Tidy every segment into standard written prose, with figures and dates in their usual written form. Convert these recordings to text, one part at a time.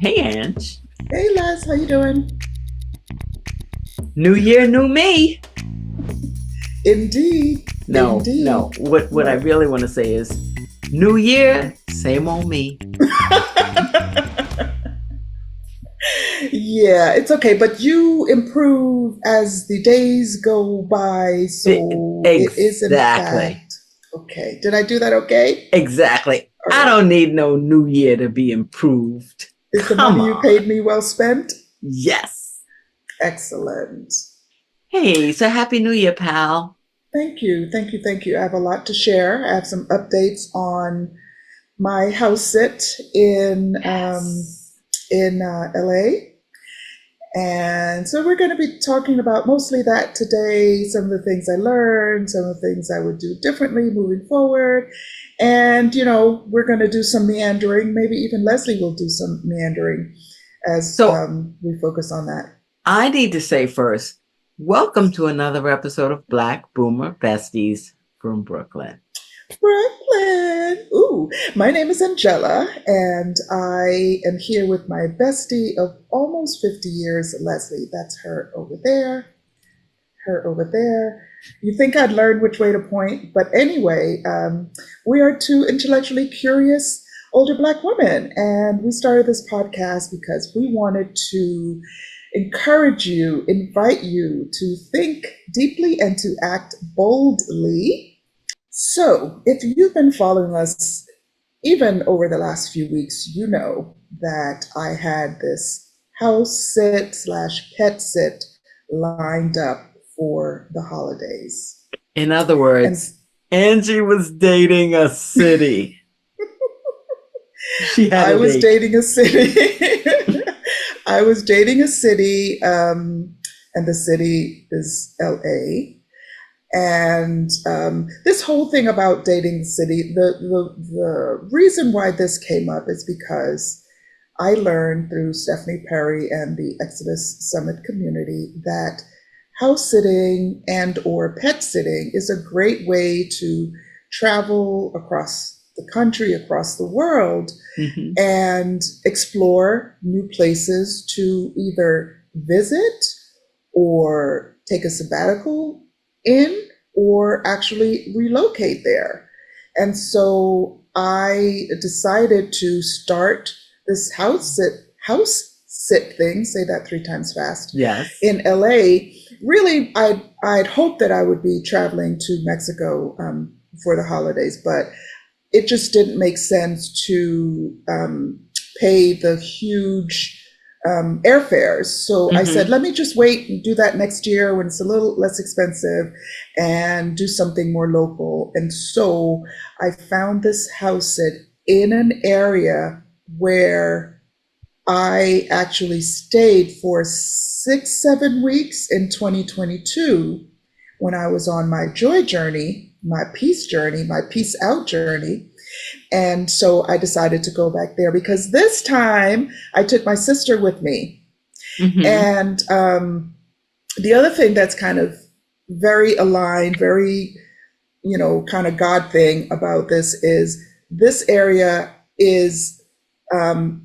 Hey, Ange. Hey Les, how you doing? New year, new me. Indeed, No, no. indeed. What I What? really want to say is new year, same old me. Yeah, it's okay, but you improve as the days go by, so it is in Exactly. fact okay. Did I do that okay? Exactly. All I right. don't need no new year to be improved. Is the Come money you on. paid me well spent? Yes. Excellent. Hey, so happy new year, pal. Thank you. Thank you. Thank you. I have a lot to share. I have some updates on my house sit Yes. in LA. And so we're going to be talking about mostly that today, some of the things I learned, some of the things I would do differently moving forward. And, we're going to do some meandering. Maybe even Leslie will do some meandering as So we focus on that. I need to say first, welcome to another episode of Black Boomer Besties from Brooklyn. Brooklyn. Ooh, my name is Angella, and I am here with my bestie of almost 50 years, Leslie. That's her over there. Her over there. You think I'd learn which way to point, but anyway, we are two intellectually curious older Black women, and we started this podcast because we wanted to encourage you, invite you to think deeply and to act boldly. So, if you've been following us even over the last few weeks, you know that I had this house sit slash pet sit lined up for the holidays. In other And words, Angie was dating a city. She had I a was date. dating a city. I was dating a city, and the city is LA. And this whole thing about dating the city, the reason why this came up is because I learned through Stephanie Perry and the Exodus Summit community that house sitting and or pet sitting is a great way to travel across the country, across the world, Mm-hmm. and explore new places to either visit or take a sabbatical in or actually relocate there. And so I decided to start this house sit thing, say that three times fast, Yes. in LA. Really, I'd hoped that I would be traveling to Mexico for the holidays, but it just didn't make sense to pay the huge airfares. So I said, Mm-hmm. let me just wait and do that next year when it's a little less expensive and do something more local. And so I found this house in an area where I actually stayed for 6, 7 weeks in 2022 when I was on my joy journey, my peace out journey. And so I decided to go back there because this time I took my sister with me. Mm-hmm. And the other thing that's kind of very aligned, very, kind of God thing about this is this area is, um,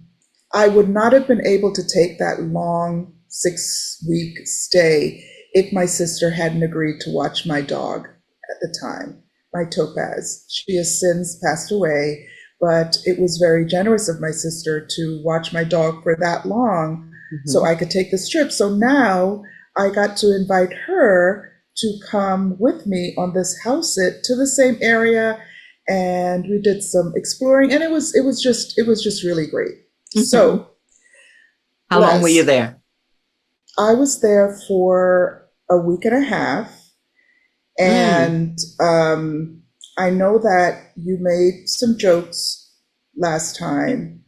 I would not have been able to take that long 6 week stay if my sister hadn't agreed to watch my dog at the time, my Topaz. She has since passed away, but it was very generous of my sister to watch my dog for that long so Mm-hmm. I could take this trip. So now I got to invite her to come with me on this house sit to the same area, and we did some exploring, and it was just really great. Mm-hmm. So, How long were you Les, there? I was there for a week and a half, Mm. and I know that you made some jokes last time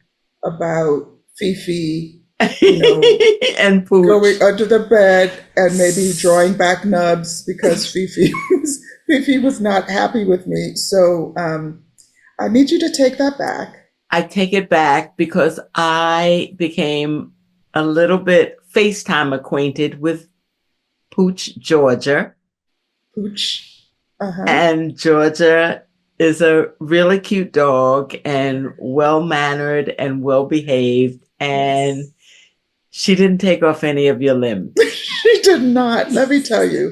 about Fifi, you know, And going Pooch. under the bed and maybe drawing back nubs because Fifi was not happy with me. So I need you to take that back. I take it back because I became a little bit FaceTime acquainted with Pooch, Georgia. Pooch. Uh huh. And Georgia is a really cute dog and well mannered and well behaved. and Yes. she didn't take off any of your limbs. She did not. Let me tell you.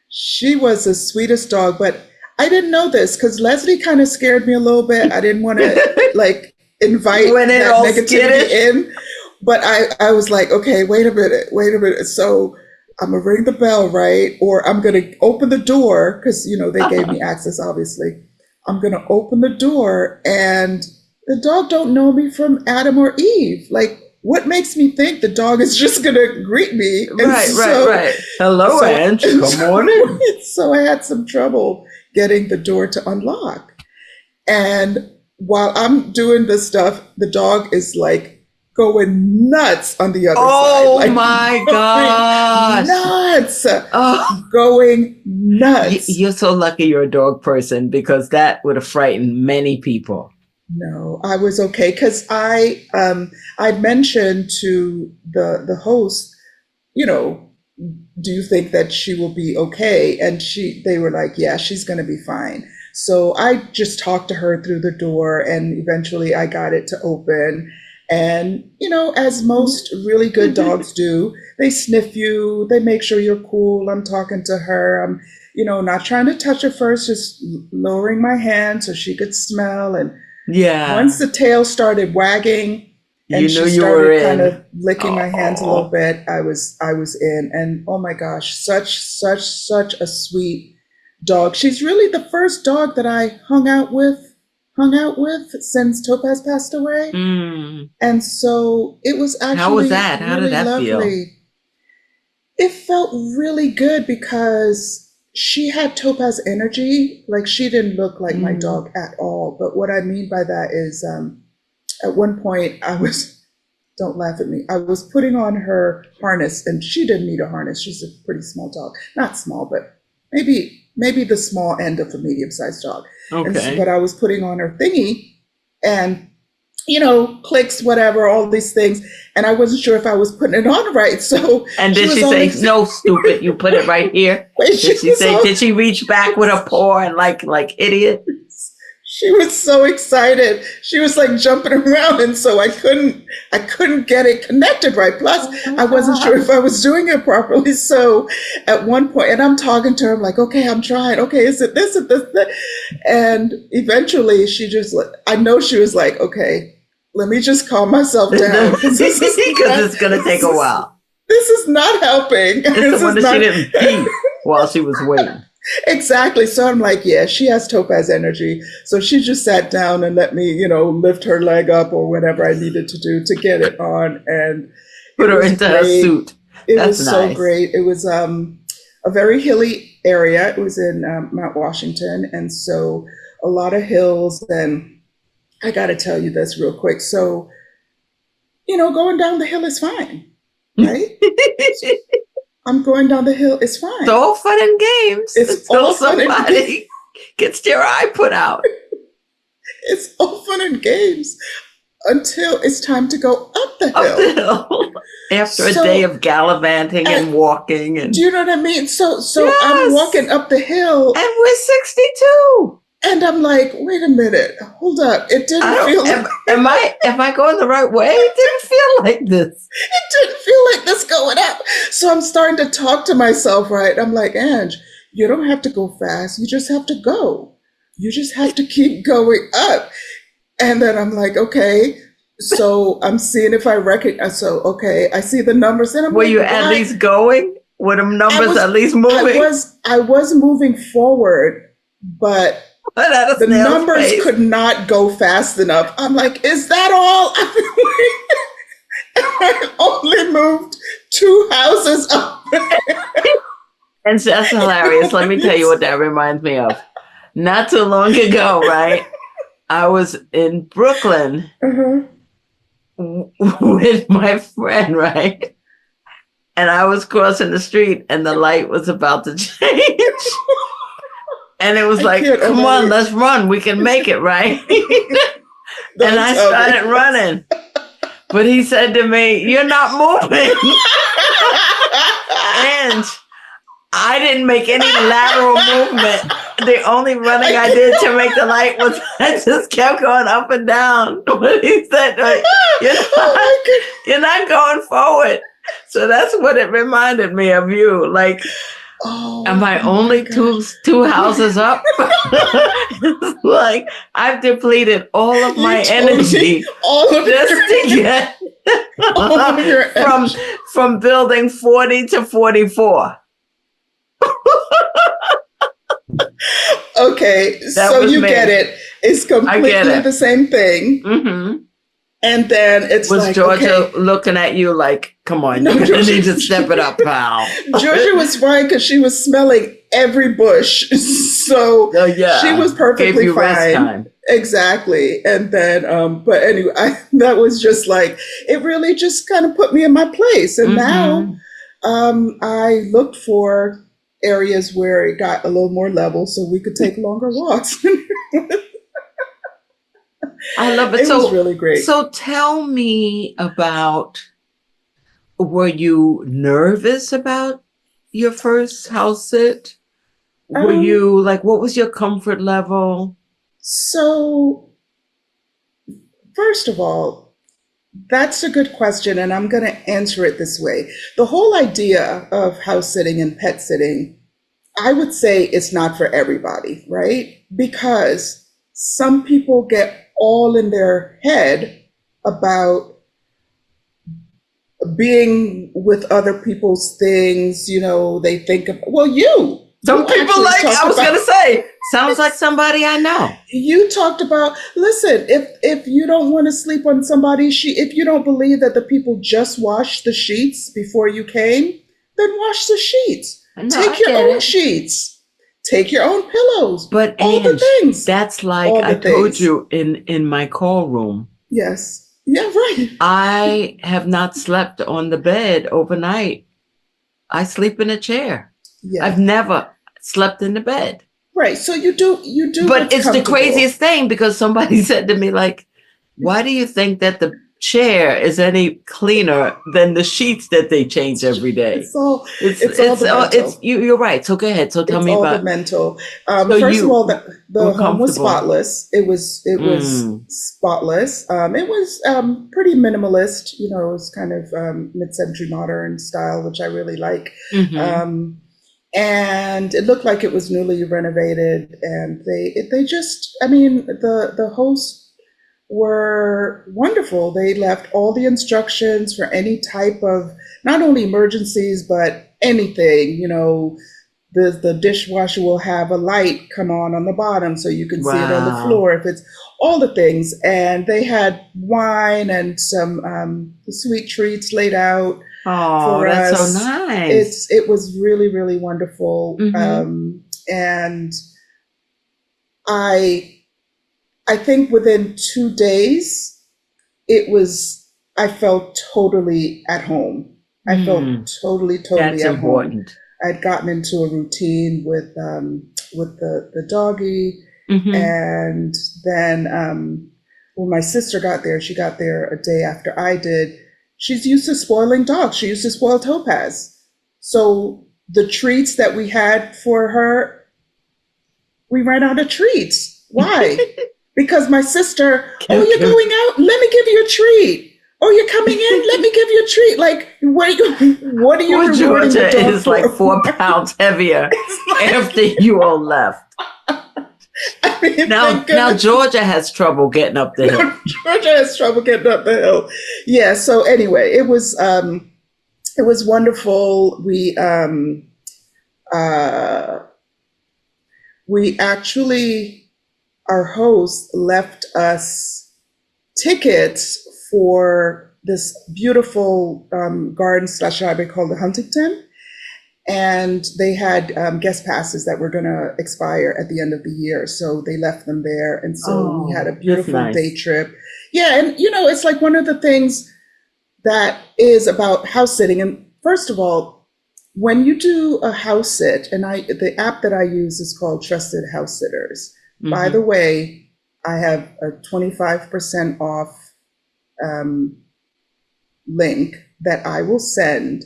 She was the sweetest dog, but I didn't know this because Leslie kind of scared me a little bit. I didn't want to like You invite went in that all negativity skittish. in, but I was like, okay, wait a minute. So I'm gonna ring the bell, right? Or I'm gonna open the door because they gave me access, obviously. I'm gonna open the door, and the dog don't know me from Adam or Eve. Like, what makes me think the dog is just gonna greet me? And Right. Hello, so, Ange. Come on in. so I had some trouble getting the door to unlock. And while I'm doing this stuff, the dog is like going nuts on the other side. Oh Like my going gosh. nuts. Oh, Going nuts. you're so lucky you're a dog person because that would have frightened many people. No, I was okay because I mentioned to the host, you know, do you think that she will be okay? And they were like, yeah, she's going to be fine. So I just talked to her through the door, and eventually I got it to open. And, as most really good dogs do, they sniff you, they make sure you're cool. I'm talking to her. I'm, not trying to touch her first, just lowering my hand so she could smell. And Yeah. once the tail started wagging, You and knew she you were started kind in. of licking my hands a little Oh, bit, I was in. And oh my gosh, such a sweet dog. She's really the first dog that I hung out with since Topaz passed away. mm. And so it was How was actually that? How did really that feel? lovely. It felt really good because she had Topaz energy. Like, she didn't look like my Mm. dog at all. But what I mean by that is, at one point don't laugh at me. I was putting on her harness, and she didn't need a harness. She's a pretty small dog. Not small, but maybe the small end of a medium-sized dog. But Okay. I was putting on her thingy, and clicks, whatever, all these things, and I wasn't sure if I was putting it on right. So And she did was she only say, no, stupid, you put it right here? she Did she was say, all, did she reach back with her paw and like idiot? she was so excited. She was like jumping around, and so I couldn't get it connected right. Plus, Oh my I wasn't sure God. if I was doing it properly. So at one point, and I'm talking to her, I'm like, okay, I'm trying. Okay, is it this? Is this? That? And eventually, I know she was like, okay, let me just calm myself down because Because it's going to take a while. this is not helping. It's the This one is that she not didn't pee while she was waiting. exactly. So I'm like, yeah, she has Topaz energy. So she just sat down and let me, lift her leg up or whatever I needed to do to get it on. And Put it her was into her great. suit. It That's was so nice. great. It was a very hilly area. It was in Mount Washington. And so a lot of hills. And I got to tell you this real quick. So, going down the hill is fine, right? I'm going down the hill. It's It's fine. all fun and games It's until all fun and games. somebody gets their eye put out. It's all fun and games until it's time to go up the Up the hill. hill after a day So, of gallivanting uh, and walking. do And you know what I mean? So I'm yes. walking up the hill, And we're 62. and I'm like, wait a minute, hold up. It I didn't feel don't, like am I going the right way? It didn't feel like this. it didn't feel like this going up. So I'm starting to talk to myself, right? I'm like, Ange, you don't have to go fast. You just have to go. You just have to keep going up. And then I'm like, okay. So I'm seeing if I recognize. So okay, I see the numbers, and I'm Were like, you at why? least going? Were them I numbers was, at least I moving? was moving forward, but But at a the snail's numbers pace. could not go fast enough. I'm like, is that all? I only moved 2 houses up. And so that's hilarious. Let me tell you what that reminds me of. Not too long ago, right? I was in Brooklyn Uh-huh. with my friend, right? And I was crossing the street and the light was about to change. And it was I like, can't come on, imagine. let's run. We can make it, right? Don't And I tell me. started running. But he said to me, you're not moving. And I didn't make any lateral movement. The only running I did to make the light was I just kept going up and down. What he said, like, Oh my goodness. you're not going forward. So that's what it reminded me of you. Like, Oh am I my only gosh. two houses up? It's like I've depleted all of my You told me energy all of just your, to get all of your energy. from building 40 to 44. Okay, That so was you me. get it. It's I get completely it. the same thing. Mm-hmm. And then it's Was like, Georgia okay. looking at you like, come on, No, you're going to Georgia- need to step it up, pal? Georgia was fine because she was smelling every bush. So Oh, yeah. she was Gave perfectly you rest fine. time. Exactly. And then, but anyway, that was just like, it really just kind of put me in my place. And now I looked for areas where it got a little more level so we could take longer walks. I love it. It was really great. So tell me about, were you nervous about your first house sit? Were you like, what was your comfort level? So, first of all, that's a good question, and I'm going to answer it this way. The whole idea of house sitting and pet sitting, I would say it's not for everybody, right? Because some people get all in their head about being with other people's things. You know, they think of, well, Some people actually like, talked I was about- going to say, sounds like somebody I know. You talked about, listen, if you don't want to sleep on somebody's sheet, if you don't believe that the people just washed the sheets before you came, then wash the sheets. No, Take I your get own it. sheets. Take your own pillows. But all the Ange, things. that's like All the I told things. you in my call room. Yes. Yeah, right. I have not slept on the bed overnight. I sleep in a chair. Yeah. I've never slept in the bed. Right. So you do But what's it's the comfortable. craziest thing because somebody said to me, like, why do you think that the chair is any cleaner than the sheets that they change every day? It's all the mental. You're right. So go ahead. So tell It's me all about the mental. So First you of all, the were home was comfortable. spotless. It was spotless. It was pretty minimalist. You know, it was kind of mid-century modern style, which I really like. Mhm. And it looked like it was newly renovated. And they just, I mean, the hosts were wonderful. They left all the instructions for any type of, not only emergencies, but anything. You know, the dishwasher will have a light come on the bottom so you can see it on the Wow. floor, if it's all the things. And they had wine and some sweet treats laid out Oh, for that's us. so nice. It was really, really wonderful. And I think within 2 days, I felt totally at home. I felt totally That's at home. important. I'd gotten into a routine with the doggy, and then when my sister got there, she got there a day after I did. She's used to spoiling dogs. She used to spoil Topaz. So the treats that we had for her, we ran out of treats. Why? Because my sister, oh, you're going out? Let me give you a treat. Oh, you're coming in? Let me give you a treat. Like, what are you Poor rewarding the Georgia dog is for? like 4 pounds heavier after you all left. I mean, Now thank goodness. Georgia has trouble getting up the hill. Georgia has trouble getting up the hill. Yeah. So anyway, it was wonderful. We actually, our host left us tickets for this beautiful garden/library called the Huntington. And they had guest passes that were going to expire at the end of the year. So they left them there. And so we had a that's beautiful nice. day trip. Yeah. And, you know, it's like one of the things that is about house sitting. And first of all, when you do a house sit, and the app that I use is called Trusted House Sitters. By the way, I have a 25% off link that I will send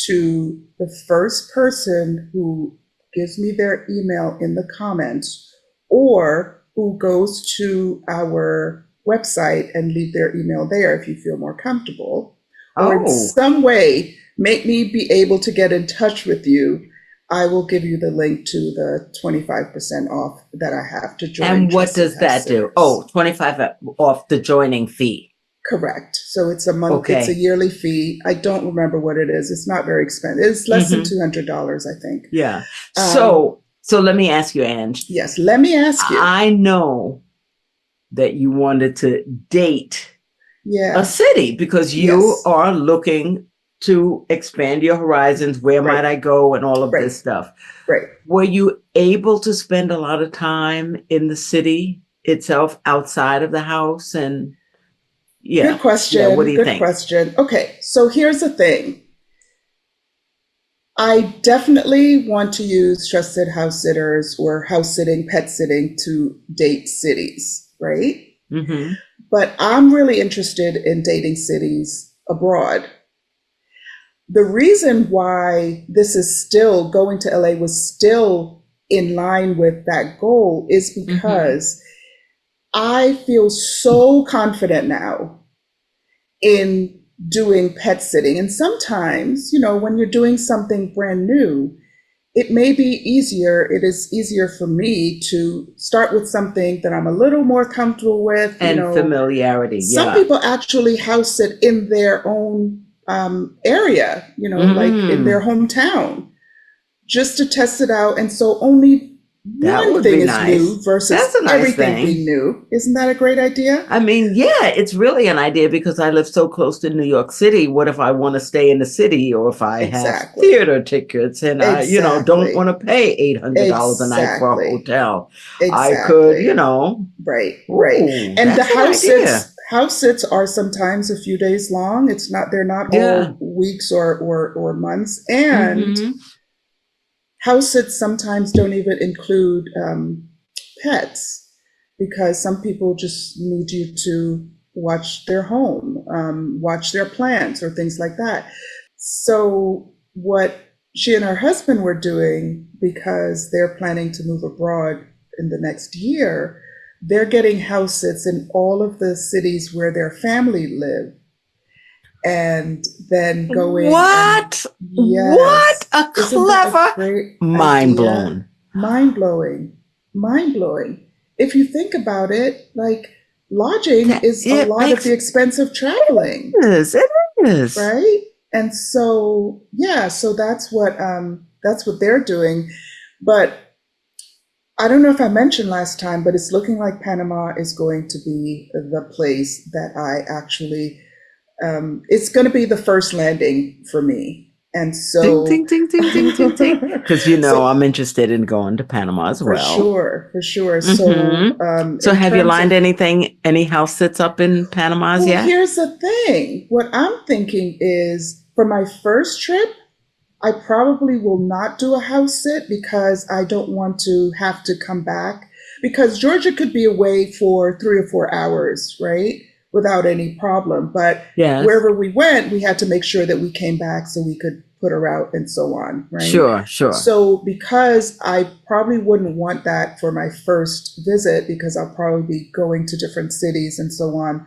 to the first person who gives me their email in the comments or who goes to our website and leave their email there if you feel more comfortable, or in Oh, some way make me be able to get in touch with you, I will give you the link to the 25% off that I have to join and what Trusted does House that do? Sitters. Oh, 25 off the joining fee. Correct. So it's a month, it's a Okay. yearly fee. I don't remember what it is. It's not very expensive. It's less than Mm-hmm. $200, I think. Yeah. Um, So let me ask you, Ange. yes, let me ask you. I know that you wanted to date a Yeah. city because you Yes. are looking to expand your horizons. Where Right. might I go and all of Right. this stuff. Right. Were you able to spend a lot of time in the city itself outside of the house? And Good yeah, what do question. you Good think? question. Okay. So here's the thing. I definitely want to use trusted house sitters or house sitting, pet sitting to date cities, right? Mm-hmm. But I'm really interested in dating cities abroad. The reason why this is still going to LA was still in line with that goal is Mm-hmm. because I feel so confident now in doing pet sitting. And sometimes, when you're doing something brand new, it may be easier. It is easier for me to start with something that I'm a little more comfortable with. And familiarity, Some yeah. people actually house sit in their own area, like in their Mm, hometown, just to test it out. And so only that one would be thing is nice. new That's versus a nice everything being thing. new. Isn't that a great idea? I mean, yeah, it's really an idea because I live so close to New York City. What if I want to stay in the city or if I have Exactly. theater tickets and don't want Exactly. to pay $800 a night for a Exactly. hotel? I could, Exactly. Right, right. ooh, And the that's an idea. house sits are sometimes a few days long. They're not Yeah. all weeks or months. And Mm-hmm. house sits sometimes don't even include pets because some people just need you to watch their home, watch their plants or things like that. So what she and her husband were doing, because they're planning to move abroad in the next year, they're getting house sits in all of the cities where their family live and then going and What? What yes, a isn't that a clever great mind idea? blown. Mind blowing, mind blowing. If you think about it, like lodging That is a it lot of makes the expense of traveling, it is. right? And so yeah, so that's what they're doing. But I don't know if I mentioned last time, but it's looking like Panama is going to be the place that I actually it's going to be the first landing for me. And Ding, so, ding, ding, ding, ding, ding, ding. Because so I'm interested in going to Panama as for well. sure, for sure. So, Hmm. So in have you terms lined of, any house sits up in Panama's well, yet? here's the thing. What I'm thinking is for my first trip, I probably will not do a house sit because I don't want to have to come back. Because Georgia could be away for 3 or 4 hours, right? Without any problem. But Yes. wherever we went, we had to make sure that we came back so we could put her out and so on, right? Sure, sure. So because I probably wouldn't want that for my first visit because I'll probably be going to different cities and so on,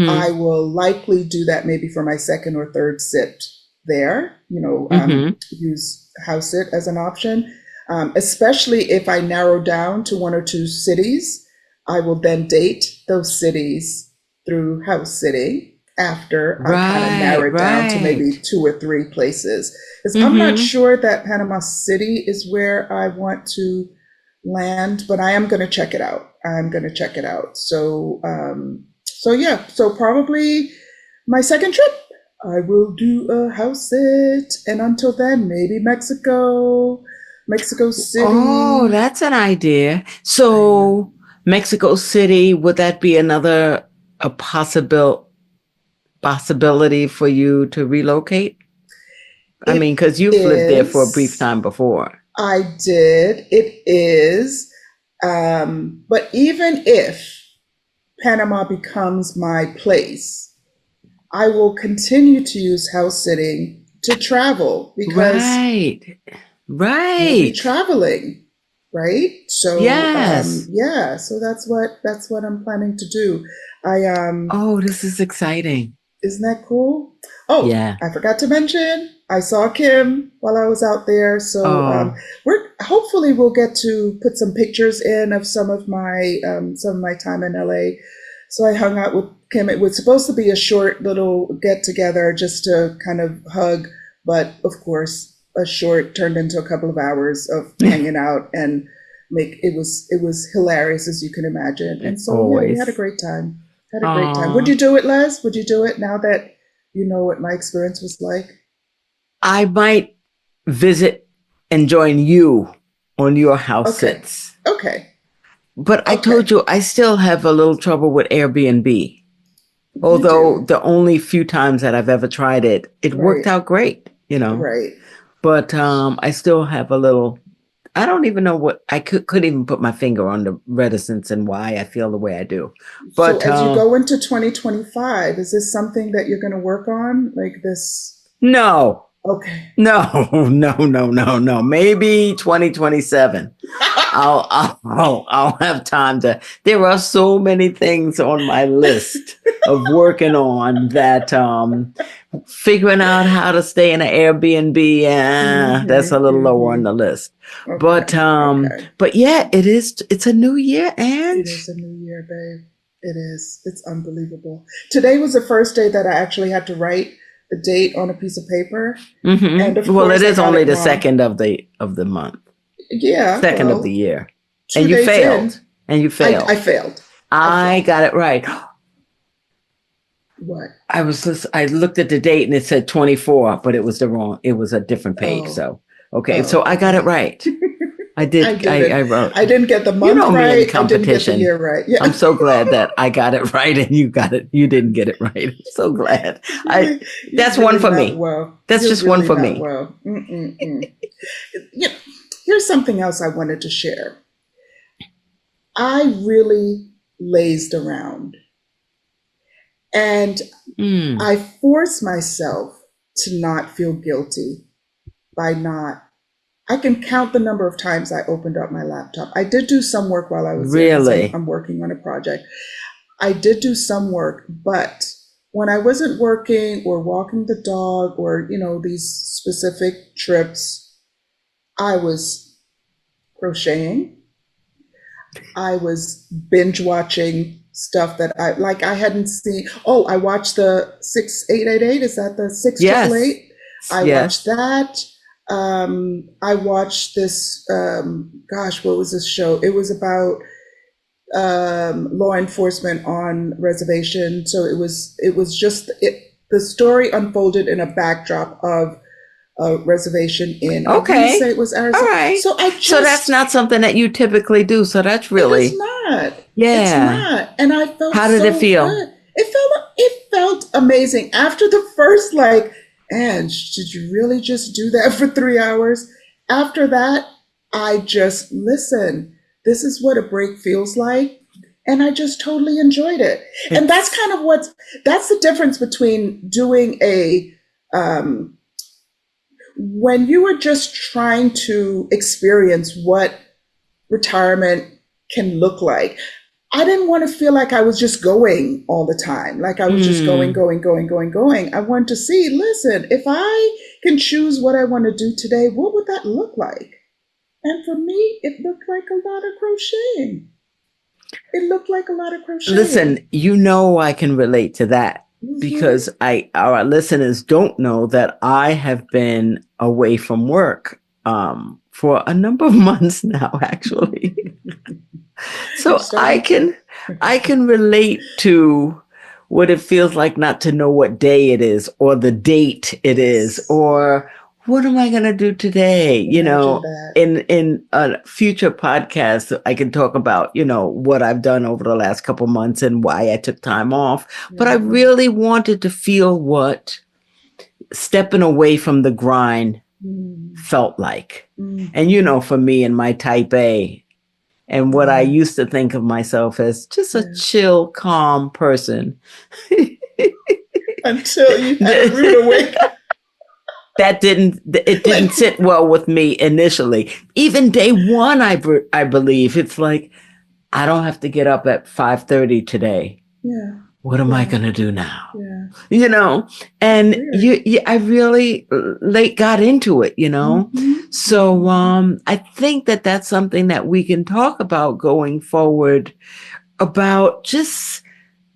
I Mm-hmm. will likely do that maybe for my second or third sit there, Mm-hmm. use house sit as an option. Especially if I narrow down to 1 or 2 cities, I will then date those cities through house sitting after I kind of Right, narrow it down to maybe right. 2 or 3 places. Because I'm not Mm-hmm. sure that Panama City is where I want to land, but I am going to check it out. I'm going to check it out. So yeah, so probably my second trip, I will do a house sit, and until then, maybe Mexico, Mexico Oh, City. that's an idea. I know So Mexico City, would that be another a possibility for you to relocate? I mean, it because you've lived there for a brief is. time before. I did. It is. But even if Panama becomes my place, I will continue to use house sitting to travel because Right. we'll be Right. traveling, right? So Yes. yeah, so that's what I'm planning to do. I Oh, this is exciting. Isn't that cool? Oh, Yeah. I forgot to mention, I saw Kim while I was out there. So Oh, we're hopefully we'll get to put some pictures in of some of my time in LA. So I hung out with Kim. It was supposed to be a short little get together just to kind of hug, but of course, a short turned into a couple of hours of hanging out and make it was hilarious as you can imagine. And so yeah, we had a always. great time. Had a great time. Would Oh, you do it, Les? Would you do it now that you know what my experience was like? I might visit and join you on your house Okay. sits. Okay. But I Okay. told you I still have a little trouble with Airbnb. You Although do. the only few times that I've ever tried it, it worked Right. out great. Right. But I still have a little. I don't even know what I couldn't even put my finger on the reticence and why I feel the way I do. So But as you go into 2025, is this something that you're going to work on like this? no, Okay. no, no, no, no, no. Maybe 2027. I'll have time to. There are so many things on my list of working on that figuring out how to stay in an Airbnb, that's a little lower on the list. But Okay. Okay. but yeah, it's a new year, It and is a new year, babe. It is. It's unbelievable. Today was the first day that I actually had to write the date on a piece of paper. And of well, it course, I is got only it the wrong. second of the month, Yeah, second of the well, year, and two you days in, failed, and you I failed. failed. I I failed. got it right. What? I looked at the date and it said 24, but it was a different page. Oh, So, okay. So oh, I got it okay. right. I I didn't. wrote, I didn't get the you month know me in right. I didn't get the competition. year right. Yeah. I'm so glad that I got it right and you got it. You didn't get it right. I'm so glad. You're That's one really for not me. well. That's You're just one really for not me. well. Mm-mm-mm. Yeah. Here's something else I wanted to share. I really lazed around and Mm, I forced myself to not feel guilty by not. I can count the number of times I opened up my laptop. I did do some work while I was there because I'm, really? I'm working on a project. I did do some work, but when I wasn't working or walking the dog or, these specific trips, I was crocheting. I was binge watching stuff that I hadn't seen. Oh, I watched the 6888. Is that the six triple Yes. eight? I watched Yes. that. I watched this. Gosh, what was this show? It was about law enforcement on reservation. So it was just the story unfolded in a backdrop of a reservation in, I want to say Okay. it was All Arizona. right. So I So that's just not something that you typically do. So that's it is really, not. It's yeah. not. And I felt How did it so feel? good. It felt amazing. After the first and did you really just do that for 3 hours? After that, I just listen. This is what a break feels like. And I just totally enjoyed it. And that's It's, kind of that's the difference between doing um, when you are just trying to experience what retirement can look like. I didn't want to feel like I was just going all the time, like I was just going, mm, going, going, going, going. I want to see, listen, if I can choose what I want to do today, what would that look like? And for me, it looked like a lot of crocheting. It looked like a lot of listen, crocheting. I can relate to that because our listeners don't know that I have been away from work for a number of months now, actually. You're So starting to. I can relate to what it feels like not to know what day it is or the date it is Yes. or what am I going to do today? Imagine that. In a future podcast, I can talk about, what I've done over the last couple months and why I took time off. But I Mm-hmm. really wanted to feel what stepping away from the grind felt like. And, Mm-hmm. for me and my type A, and what I Yeah. used to think of myself as just a Yeah. chill, calm person. Until you had a rude awakening. it Like, didn't sit well with me initially. Even day one, I believe it's like, I don't have to get up at 5:30 today. yeah, What am I yeah, going to do now? yeah. You know, It's and weird. I really late got into it, Mm-hmm, So, mm-hmm. I think that that's something that we can talk about going forward, about just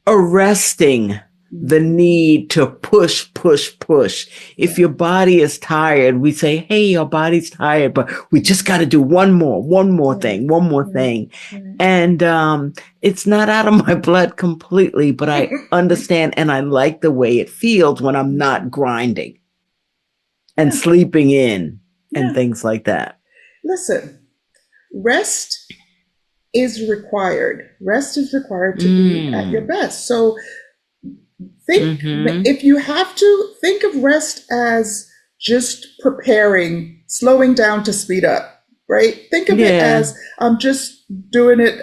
arresting the need to push, push, push. If Yeah, your body is tired, we say, hey, your body's tired, but we just got to do one more yeah, thing, one more yeah, thing. yeah. And it's not out of my blood completely, but I understand and I like the way it feels when I'm not grinding and Yeah, sleeping in and yeah. things like that. Listen, rest is required. Rest is required to be at your Mm. best. So think, Mm-hmm. if you have to, think of rest as just preparing, slowing down to speed up, right? Think of it Yeah, as, I'm just doing it.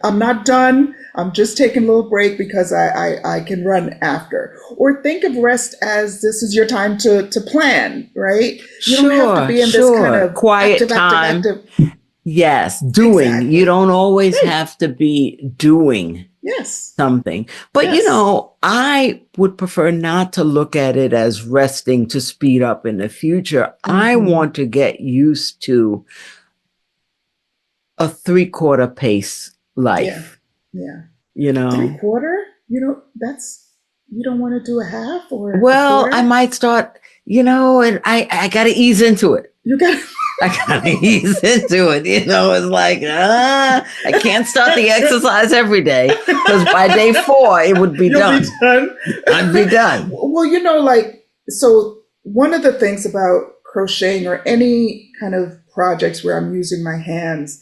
I'm not done. I'm just taking a little break because I can run after. Or think of rest as, this is your time to plan, right? You don't have to sure, be in this kind sure. of Quiet active, active, time. active. Yes, doing. You Exactly. don't always Right. have to be doing Yes. something. But Yes. I would prefer not to look at it as resting to speed up in the future. I Mm-hmm. want to get used to a 3/4 pace Yeah. life, Yeah. you Three know. quarter? That's, you don't want to do a half or a Well, I quarter? might start, and I got to ease into it. You got I gotta ease into it. It's like, I can't start the exercise every day because by day 4, it would be you'll be done. done. I'd be done. Well, like, so one of the things about crocheting or any kind of projects where I'm using my hands,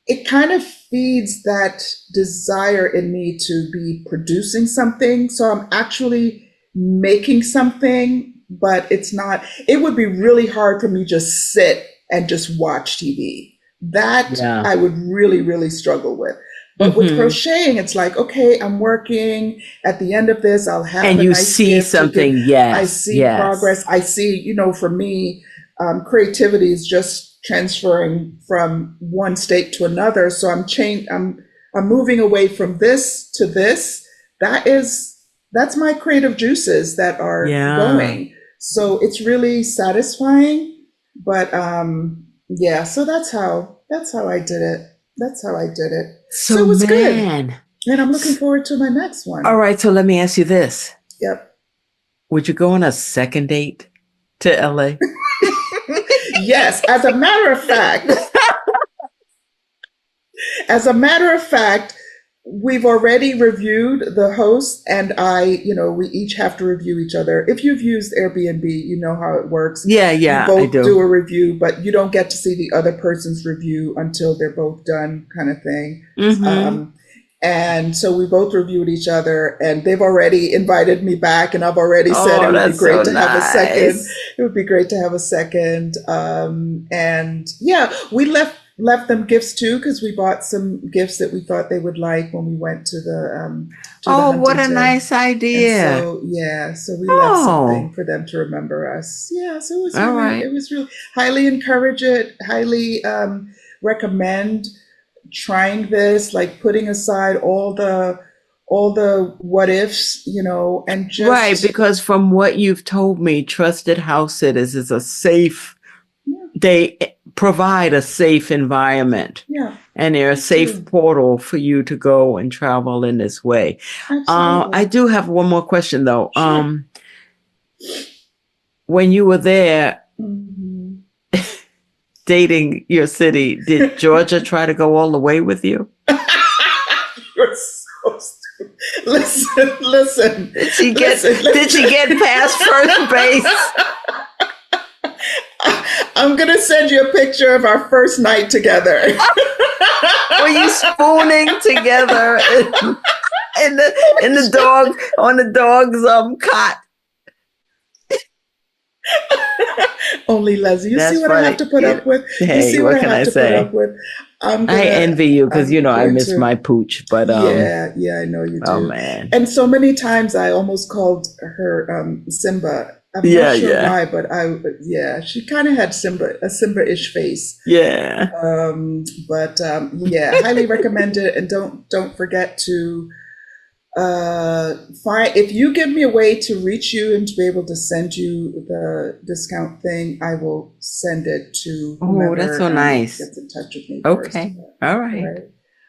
it kind of feeds that desire in me to be producing something. So I'm actually making something, but it's not, it would be really hard for me just sit and just watch TV. That Yeah. I would really, really struggle with. But with Hmm. crocheting, it's like, okay, I'm working. At the end of this, I'll have And a you nice see gift to give. something. I Yes. see Yes. progress. I see, for me, creativity is just transferring from one state to another. So I'm moving away from this to this. That's my creative juices that are Yeah. going. So it's really satisfying. But yeah, so that's how I did it. That's how I did it. So So, it was good. man. And I'm looking forward to my next All one. right. So let me ask you this. Yep. Would you go on a second date to LA? Yes, as a matter of fact, we've already reviewed the host and I, we each have to review each other. If you've used Airbnb, you know how it works. Yeah. You Yeah, I both do. do a review, but you don't get to see the other person's review until they're both done, kind of thing. Mm-hmm. Um, and so we both reviewed each other, and they've already invited me back, and I've already said it Oh, would be that's so great to have a second. nice. It would be great to have a second. And yeah, we left them gifts too, because we bought some gifts that we thought they would like when we went to the Oh, what a Huntington. nice And idea. so yeah, so we left something Oh, for them to remember us. Yeah, so all it right. was really, highly encourage it, highly recommend trying this, like putting aside all the what ifs, and Right, just, because from what you've told me, Trusted House Sitters is a safe, yeah, they provide a safe environment yeah, and they're a they safe do. portal for you to go and travel in this way. I Absolutely. do have one more question though. Sure. When you were there Mhm. dating your city, did Georgia try to go all the way with you? You're so stupid. Listen, Did she get listen. did she get past first base? I'm gonna send you a picture of our first night together. Were you spooning together in the dog on the dog's cot? Only Leslie. You see That's what I have funny. to put up with? You Hey, see what what I can have I to put up say? with? I'm I gonna envy you because I'm I going miss to my pooch, but Yeah, yeah, I know you oh do. man. And so many times I almost called her Simba. I'm not Yeah, sure yeah, why, but yeah, she kind of had a Simba-ish face. yeah. Yeah, highly recommend it, and don't forget to find if you give me a way to reach you and to be able to send you the discount thing, I will send it to Oh, that's whomever so nice. gets in touch with me first. Okay. All All right. right,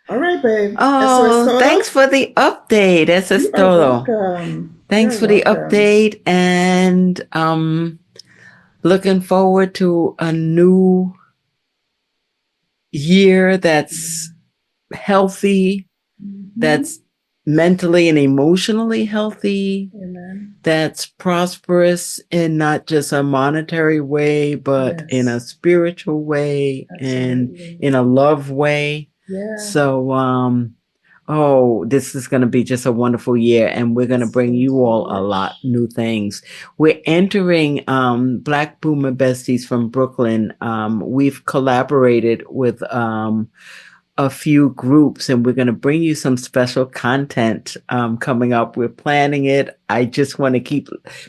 all right, babe. Eso es Oh, thanks todo. for the update. Eso es You are todo. welcome. Thanks You're for the welcome. update and looking forward to a new year that's healthy, Hmm. that's mentally and emotionally healthy, Amen. that's prosperous in not just a monetary way, but in a Yes, spiritual way and absolutely. in a love way. Yeah. So, oh, this is going to be just a wonderful year, and we're going to It's bring going to you be all a lot rich. new things. We're entering Black Boomer Besties from Brooklyn. We've collaborated with a few groups, and we're going to bring you some special content coming up. We're planning it. I just want to keep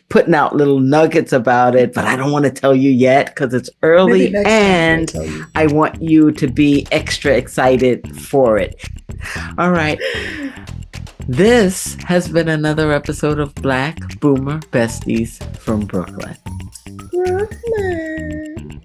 putting out little nuggets about it, but I don't want to tell you yet because it's Maybe early, next time we'll and tell you. I want you to be extra excited for it. All right. This has been another episode of Black Boomer Besties from Brooklyn. Brooklyn.